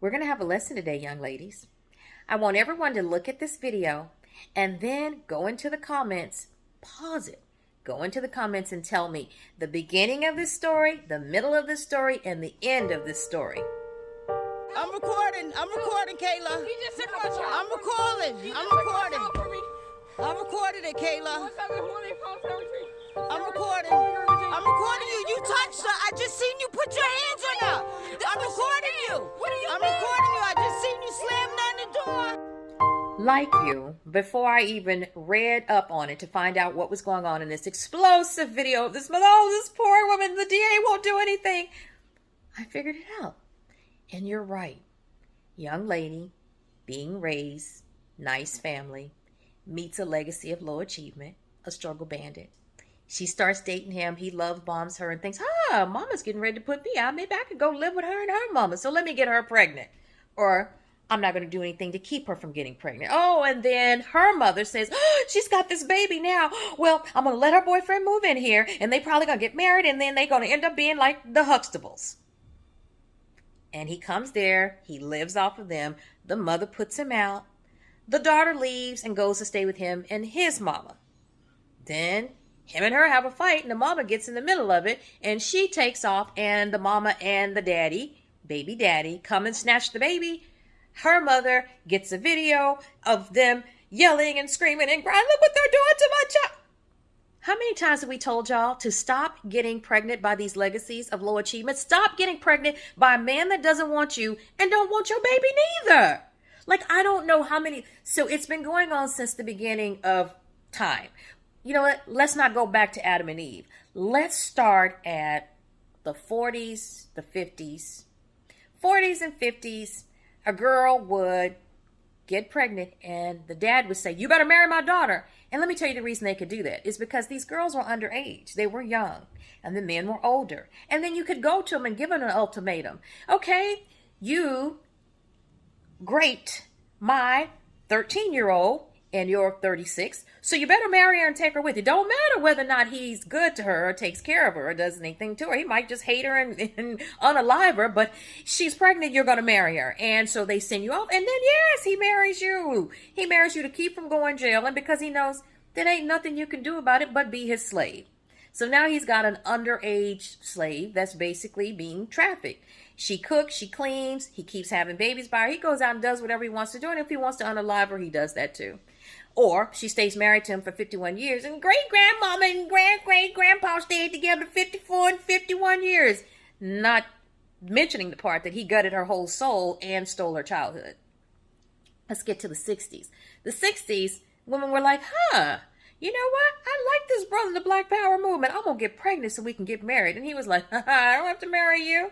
We're going to have a lesson today, young ladies. I want everyone to look at this video and then go into the comments, pause it, go into the comments and tell me the beginning of this story, the middle of this story, and the end of this story. I'm recording, Kayla. I'm recording. I recorded it, Kayla. I'm recording you. You touched her. I just seen you put your hands on her. I'm recording you. I just seen you slam down the door. Like you, before I even read up on it to find out what was going on in this explosive video of this poor woman, the DA won't do anything, I figured it out. And you're right. Young lady, being raised, nice family, meets a legacy of low achievement, a struggle bandit. She starts dating him. He love bombs her and thinks, mama's getting ready to put me out. Maybe I could go live with her and her mama. So let me get her pregnant. Or I'm not going to do anything to keep her from getting pregnant. Oh, and then her mother says, she's got this baby now. Well, I'm going to let her boyfriend move in here. And they probably going to get married. And then they're going to end up being like the Huxtables. And he comes there. He lives off of them. The mother puts him out. The daughter leaves and goes to stay with him and his mama. Then him and her have a fight, and the mama gets in the middle of it, and she takes off, and the mama and the daddy, baby daddy, come and snatch the baby. Her mother gets a video of them yelling and screaming and crying, look what they're doing to my child. How many times have we told y'all to stop getting pregnant by these legacies of low achievement? Stop getting pregnant by a man that doesn't want you and don't want your baby neither. Like, I don't know how many. So it's been going on since the beginning of time. You know what? Let's not go back to Adam and Eve. Let's start at the 40s, the 50s. 40s and 50s, a girl would get pregnant and the dad would say, you better marry my daughter. And let me tell you the reason they could do that is because these girls were underage. They were young and the men were older. And then you could go to them and give them an ultimatum. Okay, you great my 13-year-old and you're 36, so you better marry her and take her with you. Don't matter whether or not he's good to her or takes care of her or does anything to her. He might just hate her and unalive her, but she's pregnant, you're going to marry her. And so they send you off, and then yes, he marries you. He marries you to keep from going to jail, and because he knows there ain't nothing you can do about it but be his slave. So now he's got an underage slave that's basically being trafficked. She cooks, she cleans, he keeps having babies by her. He goes out and does whatever he wants to do, and if he wants to unalive her, he does that too. Or she stays married to him for 51 years, and great-grandmama and great-great-grandpa stayed together 54 and 51 years. Not mentioning the part that he gutted her whole soul and stole her childhood. Let's get to the 60s. The 60s, women were like, you know what? I like this brother in the Black Power movement. I'm going to get pregnant so we can get married. And he was like, I don't have to marry you.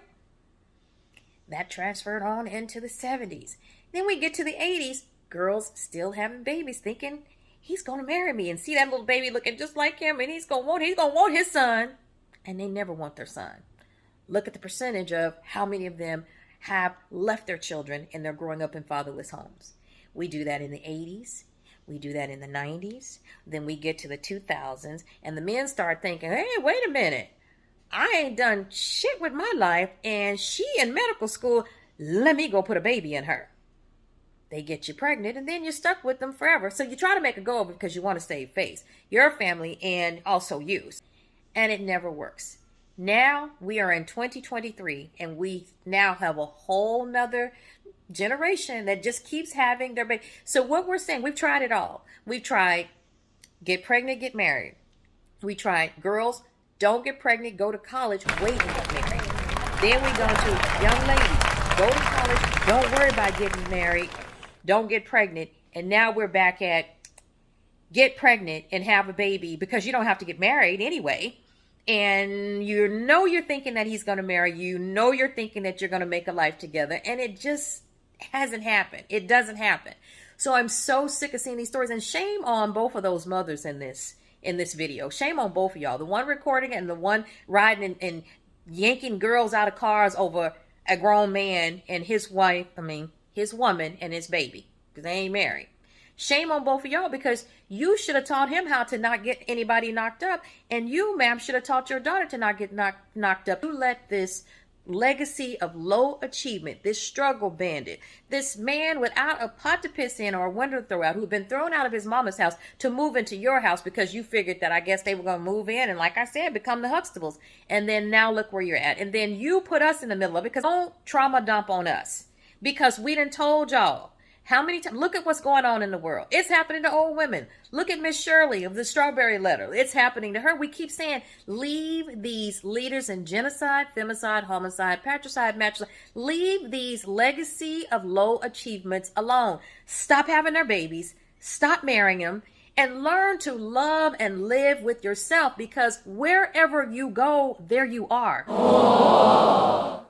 That transferred on into the 70s. Then we get to the 80s. Girls still having babies thinking he's going to marry me and see that little baby looking just like him and he's going to want his son. And they never want their son. Look at the percentage of how many of them have left their children and they're growing up in fatherless homes. We do that in the 80s. We do that in the 90s. Then we get to the 2000s and the men start thinking, hey, wait a minute. I ain't done shit with my life and she in medical school. Let me go put a baby in her. They get you pregnant and then you're stuck with them forever. So you try to make a go of it because you want to save face, your family, and also you. And it never works. Now we are in 2023 and we now have a whole nother generation that just keeps having their baby. So what we're saying, we've tried it all. We've tried get pregnant, get married. We tried girls, don't get pregnant, go to college, wait and get married. Then we go to young ladies, go to college, don't worry about getting married. Don't get pregnant. And now we're back at get pregnant and have a baby because you don't have to get married anyway. And you know you're thinking that he's going to marry you. You know you're thinking that you're going to make a life together. And it just hasn't happened. It doesn't happen. So I'm so sick of seeing these stories. And shame on both of those mothers in this video. Shame on both of y'all. The one recording it and the one riding and yanking girls out of cars over a grown man and his wife. His woman and his baby, because they ain't married. Shame on both of y'all because you should have taught him how to not get anybody knocked up. And you, ma'am, should have taught your daughter to not get knocked up. You let this legacy of low achievement, this struggle bandit, this man without a pot to piss in or a window to throw out, who'd been thrown out of his mama's house to move into your house because you figured that I guess they were going to move in and, like I said, become the Huxtables. And then now look where you're at. And then you put us in the middle of it because don't trauma dump on us because we done told y'all. How many times? Look at what's going on in the world. It's happening to old women. Look at Miss Shirley of the Strawberry Letter. It's happening to her. We keep saying, leave these leaders in genocide, femicide, homicide, patricide, matricide. Leave these legacy of low achievements alone. Stop having their babies. Stop marrying them. And learn to love and live with yourself because wherever you go, there you are.